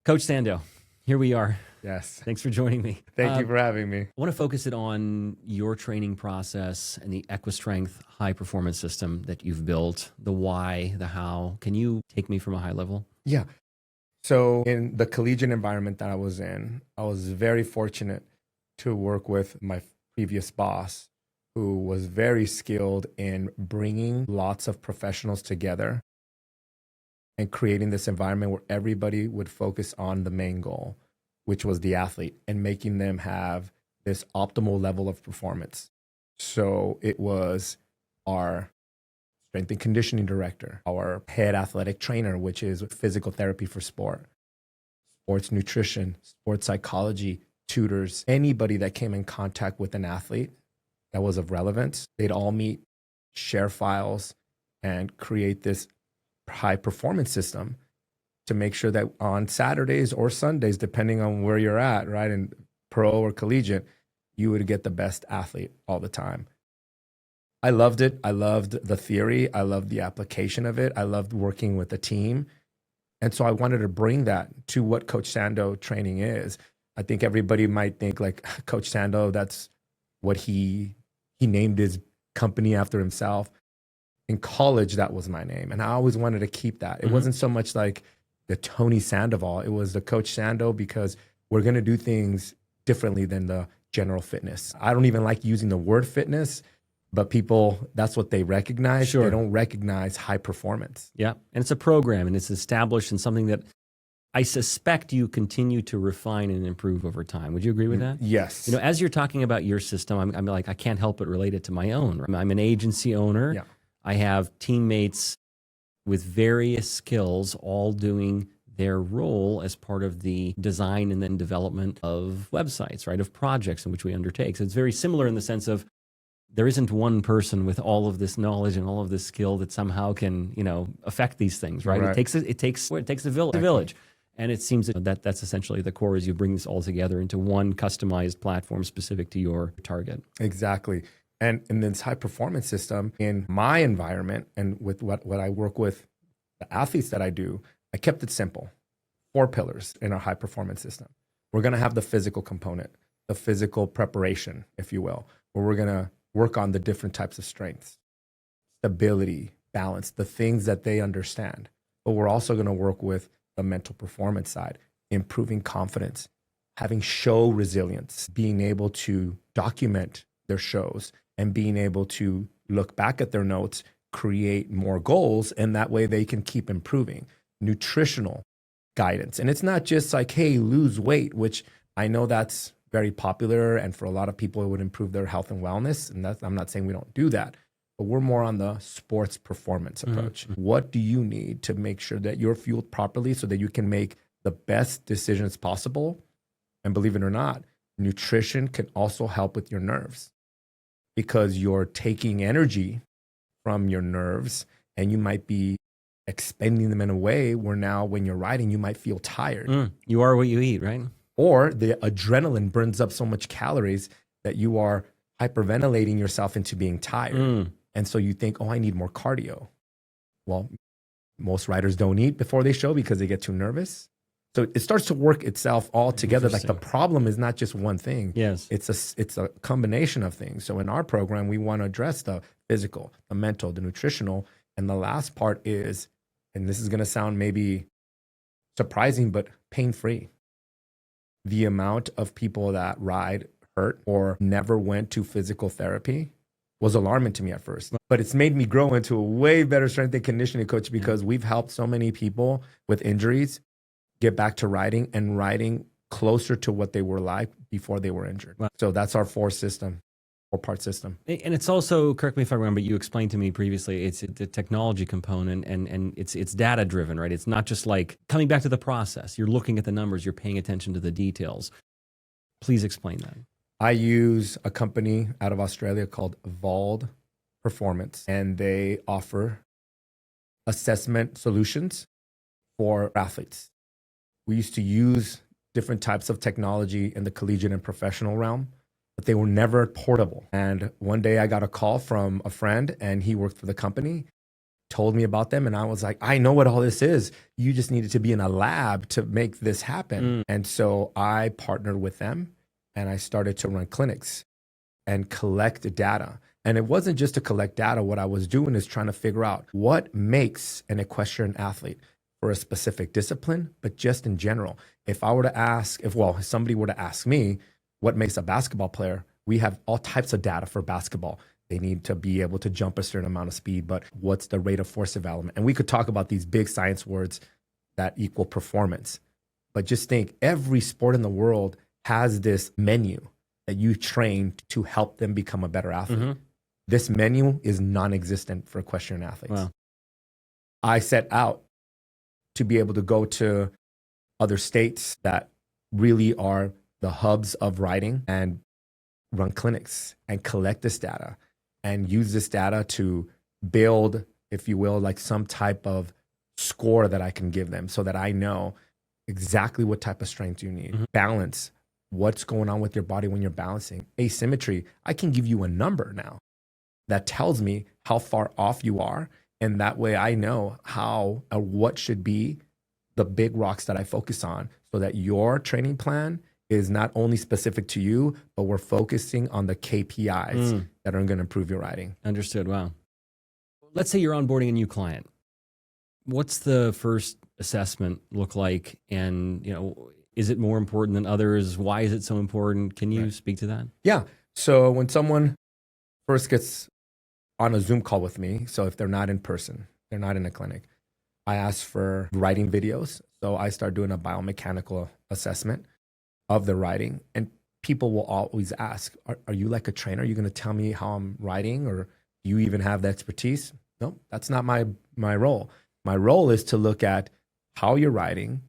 Coach Sando, here we are. Yes. Thanks for joining me. Thank you for having me. I want to focus it on your training process and the Equistrength high performance system that you've built, the why, the how. Can you take me from a high level? Yeah. So in the collegiate environment that I was in, I was very fortunate to work with my previous boss, who was very skilled in bringing lots of professionals together and creating this environment where everybody would focus on the main goal, which was the athlete, and making them have this optimal level of performance. So it was our strength and conditioning director, our head athletic trainer, which is physical therapy for sport, sports nutrition, sports psychology, tutors, anybody that came in contact with an athlete that was of relevance, they'd all meet, share files, and create this high performance system to make sure that on Saturdays or Sundays, depending on where you're at, right, in pro or collegiate, you would get the best athlete all the time. I loved it. I loved the theory. I loved the application of it. I loved working with a team. And so I wanted to bring that to what Coach Sando training is. I think everybody might think like Coach Sando, that's what he named his company after himself. In college, that was my name. And I always wanted to keep that. It wasn't so much like the Tony Sandoval. It was the Coach Sando because we're going to do things differently than the general fitness. I don't even like using the word fitness, but people, that's what they recognize. Sure. They don't recognize high performance. Yeah. And it's a program and it's established and something that I suspect you continue to refine and improve over time. Would you agree with that? Yes. You know, as you're talking about your system, I'm like, I can't help but relate it to my own. I'm an agency owner. Yeah. I have teammates with various skills all doing their role as part of the design and then development of websites, right, of projects in which we undertake. So it's very similar in the sense of there isn't one person with all of this knowledge and all of this skill that somehow can, you know, affect these things, right? Right. It takes a village. And it seems that that's essentially the core, is you bring this all together into one customized platform specific to your target. Exactly. And in this high performance system, in my environment and with what I work with, the athletes that I do, I kept it simple. 4 pillars in our high performance system. We're going to have the physical component, the physical preparation, if you will, where we're going to work on the different types of strengths, stability, balance, the things that they understand. But we're also going to work with the mental performance side, improving confidence, having show resilience, being able to document their shows and being able to look back at their notes, create more goals, and that way they can keep improving. Nutritional guidance. And it's not just like, hey, lose weight, which I know that's very popular. And for a lot of people, it would improve their health and wellness. And I'm not saying we don't do that, but we're more on the sports performance approach. What do you need to make sure that you're fueled properly so that you can make the best decisions possible? And believe it or not, nutrition can also help with your nerves, because you're taking energy from your nerves and you might be expending them in a way where now when you're riding, you might feel tired. You are what you eat, right? Or the adrenaline burns up so much calories that you are hyperventilating yourself into being tired. And so you think, oh, I need more cardio. Well, most riders don't eat before they show because they get too nervous. So it starts to work itself all together. Like the problem is not just one thing. Yes. It's a combination of things. So in our program, we want to address the physical, the mental, the nutritional. And the last part is, and this is going to sound maybe surprising, but pain-free. The amount of people that ride hurt or never went to physical therapy was alarming to me at first. But it's made me grow into a way better strength and conditioning coach, because we've helped so many people with injuries get back to riding and riding closer to what they were like before they were injured. Wow. So that's our 4-part system. And it's also, correct me if I remember, you explained to me previously, it's the technology component and it's data driven, right? It's not just like coming back to the process. You're looking at the numbers, you're paying attention to the details. Please explain that. I use a company out of Australia called Evolved Performance, and they offer assessment solutions for athletes. We used to use different types of technology in the collegiate and professional realm, but they were never portable. And one day I got a call from a friend, and he worked for the company, told me about them, and I was like, I know what all this is. You just needed to be in a lab to make this happen. And so I partnered with them, and I started to run clinics and collect data. And it wasn't just to collect data. What I was doing is trying to figure out what makes an equestrian athlete for a specific discipline, but just in general. If I were to ask, if somebody were to ask me what makes a basketball player, we have all types of data for basketball. They need to be able to jump a certain amount of speed, but what's the rate of force development? And we could talk about these big science words that equal performance. But just think, every sport in the world has this menu that you train to help them become a better athlete. This menu is non-existent for equestrian athletes. Wow. I set out to be able to go to other states that really are the hubs of riding and run clinics and collect this data and use this data to build, if you will, like some type of score that I can give them so that I know exactly what type of strength you need. Balance, what's going on with your body when you're balancing. Asymmetry, I can give you a number now that tells me how far off you are. And that way I know how or what should be the big rocks that I focus on so that your training plan is not only specific to you, but we're focusing on the KPIs that are going to improve your riding. Understood. Wow. Let's say you're onboarding a new client. What's the first assessment look like? And, is it more important than others? Why is it so important? Can you speak to that? Yeah. So when someone first gets on a Zoom call with me, so if they're not in person, they're not in a clinic, I ask for riding videos. So I start doing a biomechanical assessment of the riding. And people will always ask, are you like a trainer? Are you going to tell me how I'm riding, or do you even have the expertise? No, that's not my role. My role is to look at how you're riding,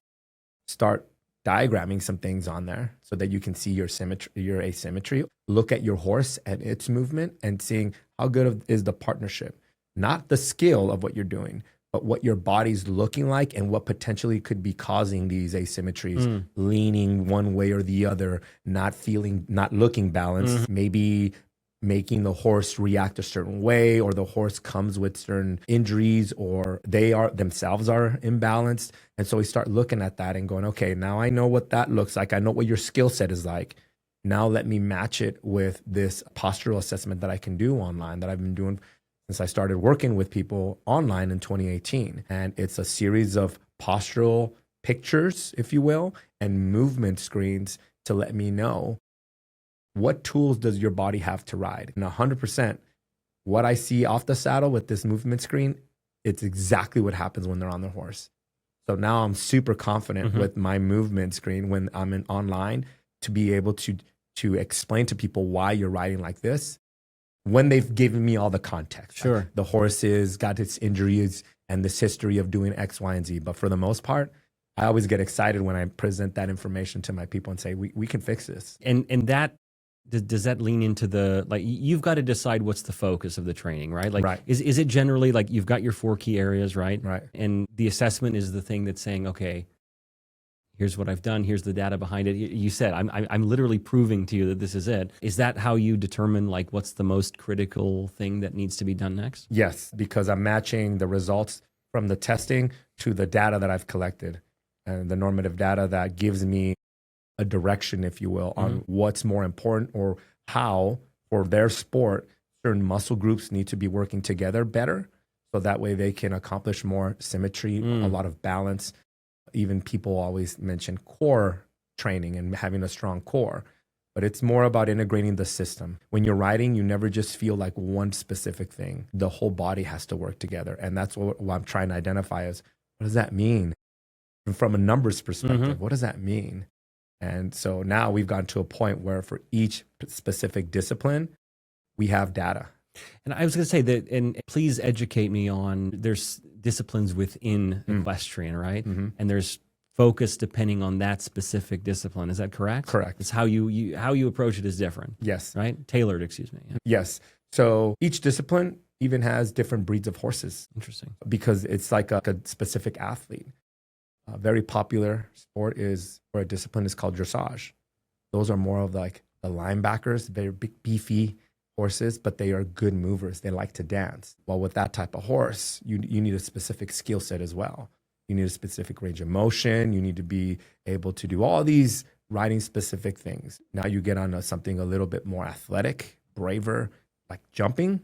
start diagramming some things on there so that you can see your symmetry, your asymmetry. Look at your horse and its movement and seeing how good is the partnership, not the skill of what you're doing, but what your body's looking like and what potentially could be causing these asymmetries, leaning one way or the other, not looking balanced, maybe making the horse react a certain way, or the horse comes with certain injuries, or they themselves are imbalanced. And so we start looking at that and going, okay, now I know what that looks like. I know what your skill set is like. Now let me match it with this postural assessment that I can do online that I've been doing since I started working with people online in 2018. And it's a series of postural pictures, if you will, and movement screens to let me know what tools does your body have to ride. And 100%, what I see off the saddle with this movement screen, it's exactly what happens when they're on their horse. So now I'm super confident with my movement screen when I'm online to be able to explain to people why you're riding like this when they've given me all the context. Sure. Like the horse has got its injuries and this history of doing X, Y, and Z. But for the most part, I always get excited when I present that information to my people and say, we can fix this. And that, does that lean into the, like, you've got to decide what's the focus of the training, right? Like, Right. is it generally like you've got your 4 key areas, right? Right. And the assessment is the thing that's saying, okay, here's what I've done. Here's the data behind it. You said, I'm literally proving to you that this is it. Is that how you determine like what's the most critical thing that needs to be done next? Yes, because I'm matching the results from the testing to the data that I've collected and the normative data that gives me a direction, if you will, on what's more important or how for their sport, certain muscle groups need to be working together better. So that way they can accomplish more symmetry, a lot of balance. Even people always mention core training and having a strong core, but it's more about integrating the system. When you're riding, you never just feel like one specific thing. The whole body has to work together. And that's what I'm trying to identify as, what does that mean? And from a numbers perspective, what does that mean? And so now we've gotten to a point where for each specific discipline, we have data. And I was going to say that, and please educate me on, there's disciplines within equestrian, right? And there's focus depending on that specific discipline. Is that correct? Correct. It's how you approach it is different. Yes. Right? Tailored, excuse me. Yeah. Yes. So each discipline even has different breeds of horses. Interesting. Because it's like a specific athlete. A very popular sport or a discipline is called dressage. Those are more of like the linebackers, very big, beefy horses, but they are good movers. They like to dance. Well, with that type of horse, you need a specific skill set as well. You need a specific range of motion. You need to be able to do all these riding specific things. Now you get on something a little bit more athletic, braver, like jumping.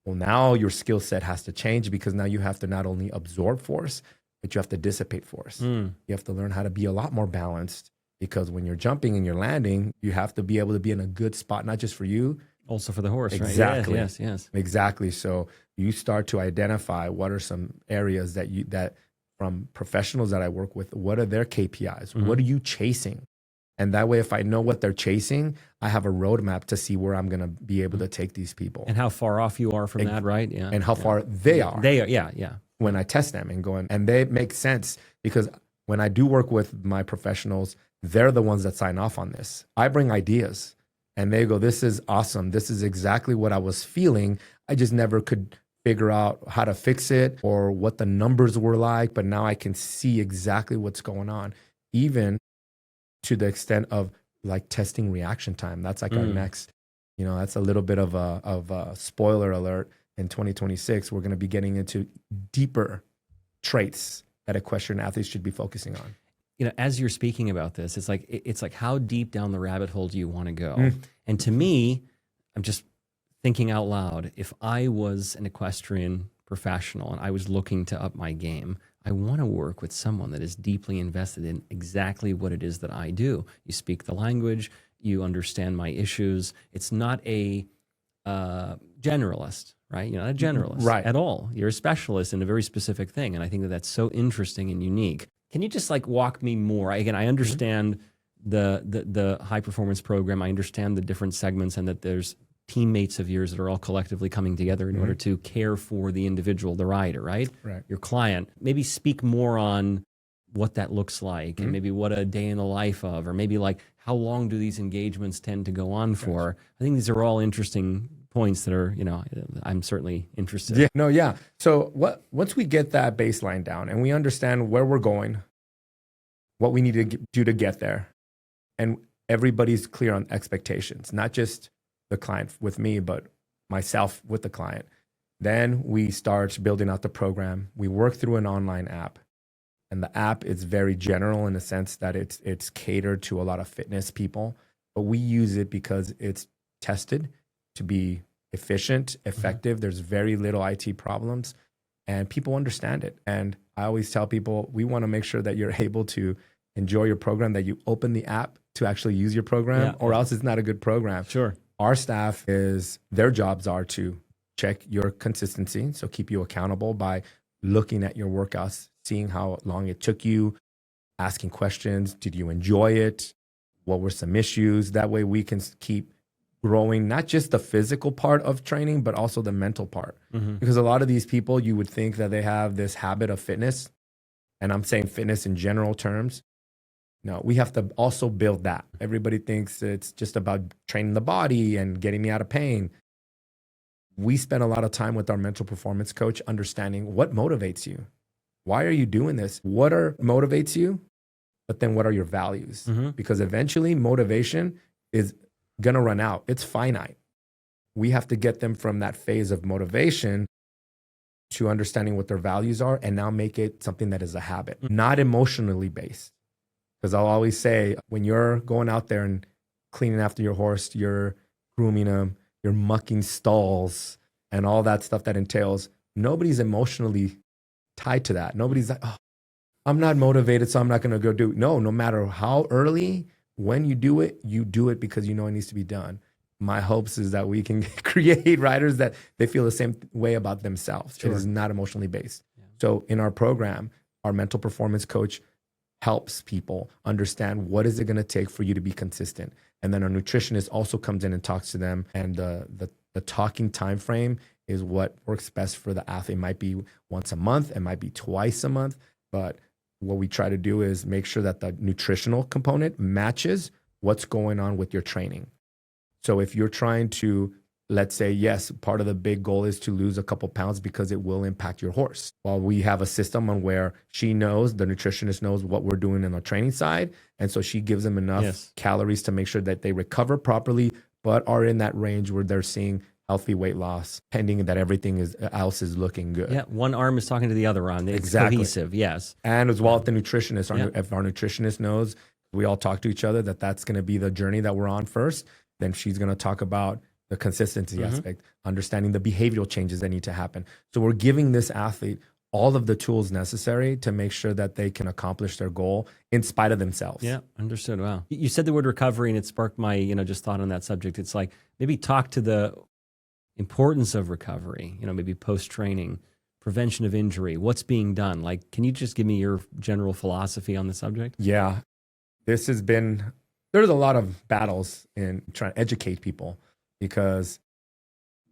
Well, now your skill set has to change because now you have to not only absorb force, but you have to dissipate force. You have to learn how to be a lot more balanced because when you're jumping and you're landing, you have to be able to be in a good spot, not just for you. Also for the horse, exactly. Right? Yes. Exactly. So you start to identify what are some areas that from professionals that I work with, what are their KPIs? What are you chasing? And that way, if I know what they're chasing, I have a roadmap to see where I'm going to be able to take these people. And how far off you are from that, right? Yeah. And how far they are. They are, yeah. When I test them and they make sense because when I do work with my professionals, they're the ones that sign off on this. I bring ideas and they go, this is awesome. This is exactly what I was feeling. I just never could figure out how to fix it or what the numbers were like, but now I can see exactly what's going on. Even to the extent of like testing reaction time. That's like our next, that's a little bit of a spoiler alert. In 2026, we're going to be getting into deeper traits that equestrian athletes should be focusing on. As you're speaking about this, it's like how deep down the rabbit hole do you want to go? And to me, I'm just thinking out loud, if I was an equestrian professional and I was looking to up my game, I want to work with someone that is deeply invested in exactly what it is that I do. You speak the language, you understand my issues. It's not a generalist, right? You're not a generalist at all. You're a specialist in a very specific thing. And I think that that's so interesting and unique. Can you just like walk me more? Again, I understand the high performance program. I understand the different segments and that there's teammates of yours that are all collectively coming together in order to care for the individual, the rider, right? Your client. Maybe speak more on what that looks like and maybe what a day in the life of, or maybe like how long do these engagements tend to go on for? I think these are all interesting points that are, I'm certainly interested. So once we get that baseline down and we understand where we're going, what we need to do to get there, and everybody's clear on expectations, not just the client with me, but myself with the client. Then we start building out the program. We work through an online app, and the app is very general in the sense that it's catered to a lot of fitness people, but we use it because it's tested to be efficient, effective. There's very little IT problems, and people understand it. And I always tell people, we want to make sure that you're able to enjoy your program, that you open the app to actually use your program, or else it's not a good program. Sure. Our staff their jobs are to check your consistency. So keep you accountable by looking at your workouts, seeing how long it took you, asking questions. Did you enjoy it? What were some issues? That way we can keep growing, not just the physical part of training, but also the mental part. Because a lot of these people, you would think that they have this habit of fitness. And I'm saying fitness in general terms. No, we have to also build that. Everybody thinks it's just about training the body and getting me out of pain. We spend a lot of time with our mental performance coach understanding what motivates you. Why are you doing this? What motivates you? But then what are your values? Because eventually motivation is going to run out. It's finite. We have to get them from that phase of motivation to understanding what their values are and now make it something that is a habit, not emotionally based. Because I'll always say, when you're going out there and cleaning after your horse, you're grooming them, you're mucking stalls and all that stuff that entails, nobody's emotionally tied to that. Nobody's like, oh, I'm not motivated, so I'm not going to go do it. No matter how early, when you do it because you know it needs to be done. My hopes is that we can create riders that they feel the same way about themselves. It is not emotionally based. So in our program, our mental performance coach helps people understand what is it going to take for you to be consistent. And then our nutritionist also comes in and talks to them. And the talking time frame is what works best for the athlete. It might be once a month, it might be twice a month. But what we try to do is make sure that the nutritional component matches what's going on with your training. So if you're trying to, let's say, yes, part of the big goal is to lose a couple pounds because it will impact your horse. Well, we have a system on where she knows, the nutritionist knows what we're doing in the training side. And so she gives them enough calories to make sure that they recover properly, but are in that range where they're seeing healthy weight loss, pending that everything else is looking good. Yeah, one arm is talking to the other arm. It's Exactly. cohesive, yes. And as well, if the nutritionist, Yeah. if our nutritionist knows, we all talk to each other that's going to be the journey that we're on first, then she's going to talk about the consistency aspect, understanding the behavioral changes that need to happen. So we're giving this athlete all of the tools necessary to make sure that they can accomplish their goal in spite of themselves. Yeah, understood. Wow. You said the word recovery, and it sparked my, just thought on that subject. It's like, maybe talk to the importance of recovery, maybe post-training, prevention of injury, what's being done. Like, can you just give me your general philosophy on the subject? Yeah. There's a lot of battles in trying to educate people, because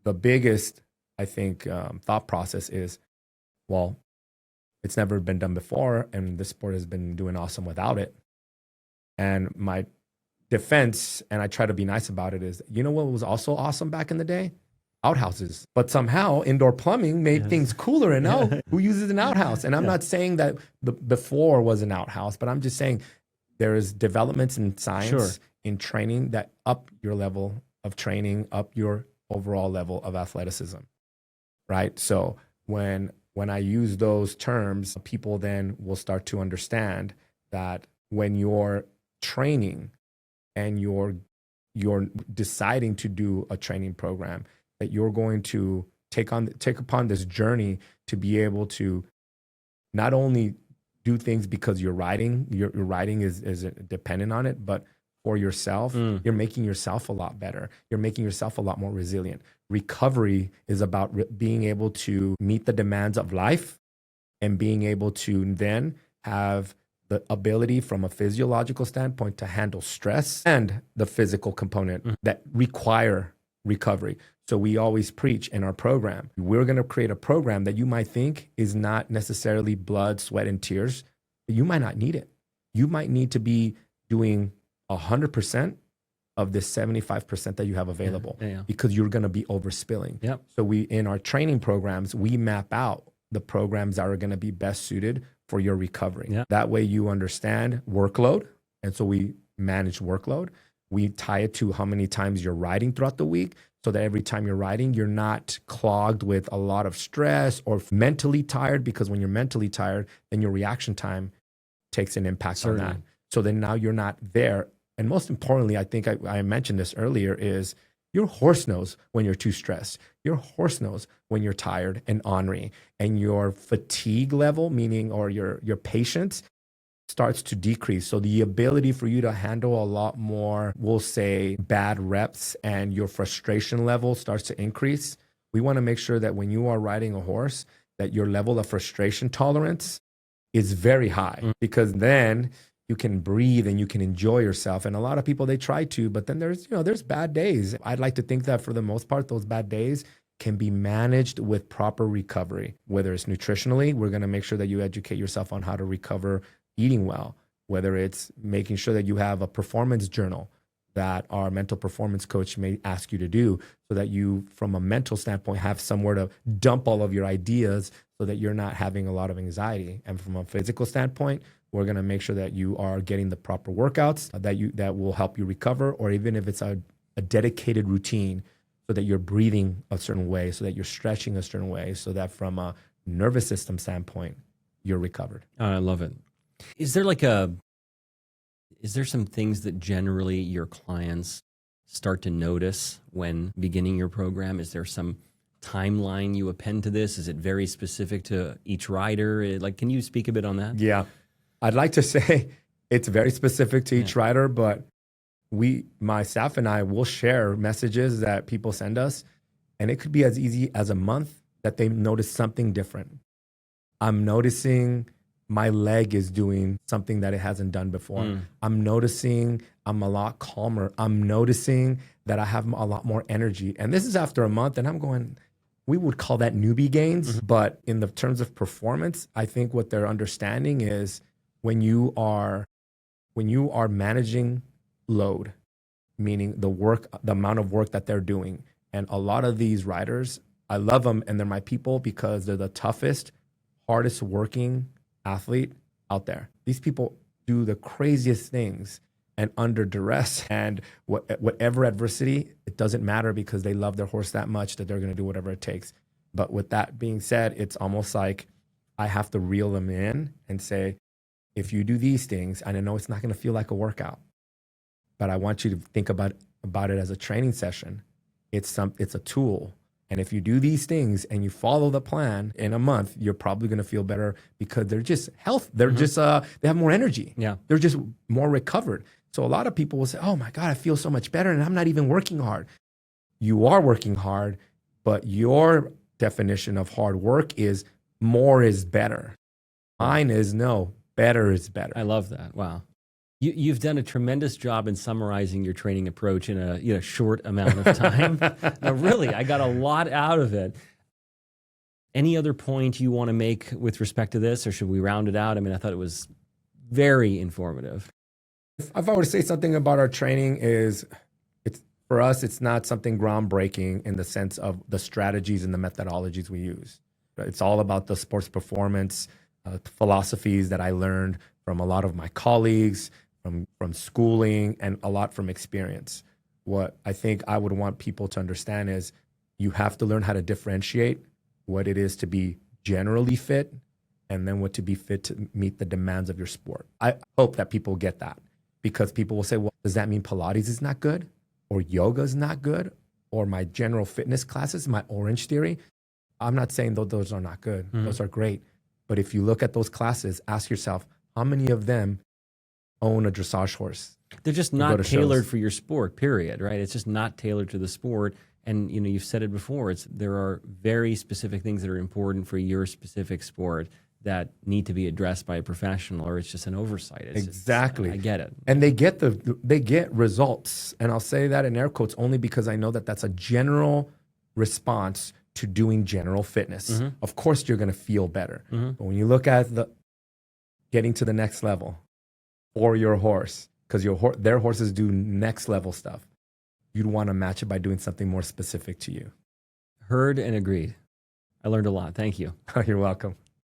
the biggest, I think, thought process is, well, it's never been done before, and this sport has been doing awesome without it. And my defense, and I try to be nice about it, is, you know what was also awesome back in the day? Outhouses. But somehow indoor plumbing made things cooler, and now who uses an outhouse? And I'm not saying that the before was an outhouse, but I'm just saying there is developments in science, in training, that up your level of training, up your overall level of athleticism, right? So when I use those terms, people then will start to understand that when you're training and you're deciding to do a training program, that you're going to take upon this journey to be able to not only do things because your riding is dependent on it, but for yourself, you're making yourself a lot better. You're making yourself a lot more resilient. Recovery is about being able to meet the demands of life and being able to then have the ability from a physiological standpoint to handle stress and the physical component that require recovery. So we always preach in our program, we're going to create a program that you might think is not necessarily blood, sweat, and tears, but you might not need it. You might need to be doing 100% of the 75% that you have available, because you're going to be overspilling. Yep. So in our training programs, we map out the programs that are going to be best suited for your recovery. Yep. That way you understand workload. And so we manage workload. We tie it to how many times you're riding throughout the week, so that every time you're riding, you're not clogged with a lot of stress or mentally tired, because when you're mentally tired, then your reaction time takes an impact on that. So then now you're not there. And most importantly, I think I mentioned this earlier, is your horse knows when you're too stressed. Your horse knows when you're tired and ornery, and your fatigue level, meaning, or your patience, starts to decrease. So the ability for you to handle a lot more, we'll say, bad reps, and your frustration level starts to increase. We want to make sure that when you are riding a horse, that your level of frustration tolerance is very high, because then you can breathe and you can enjoy yourself. And a lot of people, they try to, but then there's bad days. I'd like to think that for the most part, those bad days can be managed with proper recovery. Whether it's nutritionally, we're going to make sure that you educate yourself on how to recover eating well. Whether it's making sure that you have a performance journal that our mental performance coach may ask you to do, so that you, from a mental standpoint, have somewhere to dump all of your ideas, so that you're not having a lot of anxiety. And from a physical standpoint, we're going to make sure that you are getting the proper workouts that will help you recover, or even if it's a dedicated routine, so that you're breathing a certain way, so that you're stretching a certain way, so that from a nervous system standpoint, you're recovered. I love it. Is there some things that generally your clients start to notice when beginning your program? Is there some timeline you append to this? Is it very specific to each rider? Can you speak a bit on that? Yeah. I'd like to say it's very specific to each rider, but my staff and I will share messages that people send us, and it could be as easy as a month that they notice something different. I'm noticing my leg is doing something that it hasn't done before. I'm noticing I'm a lot calmer. I'm noticing that I have a lot more energy. And this is after a month, and I'm going, we would call that newbie gains. But in the terms of performance, I think what they're understanding is, when you are managing load, meaning the amount of work that they're doing. And a lot of these riders, I love them, and they're my people, because they're the toughest, hardest working athlete out there. These people do the craziest things, and under duress and whatever adversity, it doesn't matter because they love their horse that much that they're going to do whatever it takes. But with that being said, it's almost like I have to reel them in and say, if you do these things, and I know it's not going to feel like a workout, but I want you to think about it as a training session. It's a tool. And if you do these things and you follow the plan in a month, you're probably going to feel better because they're just they're just they have more energy. Yeah. They're just more recovered. So a lot of people will say, "Oh my God, I feel so much better and I'm not even working hard." You are working hard, but your definition of hard work is more is better. Mine is no, better is better. I love that. Wow. You've done a tremendous job in summarizing your training approach in a short amount of time. No, really, I got a lot out of it. Any other point you want to make with respect to this, or should we round it out? I mean, I thought it was very informative. If I were to say something about our training for us, it's not something groundbreaking in the sense of the strategies and the methodologies we use. It's all about the sports performance philosophies that I learned from a lot of my colleagues, from schooling, and a lot from experience. What I think I would want people to understand is you have to learn how to differentiate what it is to be generally fit and then what to be fit to meet the demands of your sport. I hope that people get that, because people will say, well, does that mean Pilates is not good, or yoga is not good, or my general fitness classes, my Orange Theory? I'm not saying those are not good. Mm-hmm. Those are great. But if you look at those classes, ask yourself, how many of them own a dressage horse? They're just not tailored for your sport, period, right? It's just not tailored to the sport. And you've said it before, there are very specific things that are important for your specific sport that need to be addressed by a professional, or it's just an oversight. Exactly. I get it. And they get results. And I'll say that in air quotes only because I know that that's a general response to doing general fitness. Mm-hmm. Of course, you're going to feel better. Mm-hmm. But when you look at getting to the next level for your horse, because their horses do next level stuff, you'd want to match it by doing something more specific to you. Heard and agreed. I learned a lot. Thank you. You're welcome.